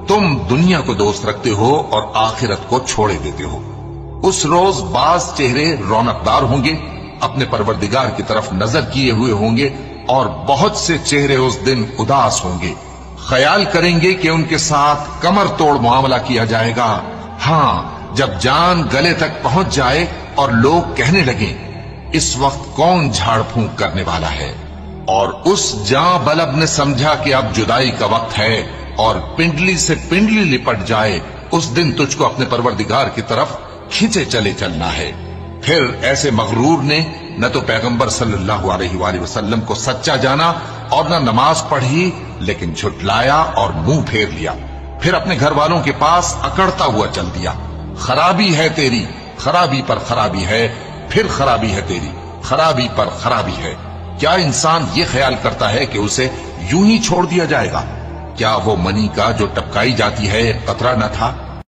तुम दुनिया को दोस्त रखते हो और आखिरत को छोड़े देते हो। उस रोज बाज चेहरे रौनकदार होंगे, अपने परवरदिगार की तरफ नजर किए हुए होंगे, और बहुत से चेहरे उस दिन उदास होंगे। ख्याल करेंगे कि उनके साथ कमर तोड़ मुआमला किया जाएगा। हाँ, जब जान गले तक पहुंच जाए और लोग कहने लगे इस वक्त कौन झाड़ फूंक करने वाला है, और उस जां बलब ने समझा कि अब जुदाई का वक्त है और पिंडली से पिंडली लिपट जाए, उस दिन तुझको अपने परवरदिगार की तरफ खींचे चले चलना है। फिर ऐसे मगरूर ने न तो पैगंबर सल्लल्लाहु अलैहि वसल्लम को सच्चा जाना और न नमाज पढ़ी, लेकिन झुटलाया और मुंह फेर लिया। फिर अपने घर वालों के पास अकड़ता हुआ चल दिया। खराबी है तेरी, खराबी पर खराबी है, फिर खराबी है तेरी, खराबी पर खराबी है। क्या इंसान ये ख्याल करता है कि उसे यूं ही छोड़ दिया जाएगा? क्या वो मनी का जो टपकाई जाती है कतरा न था?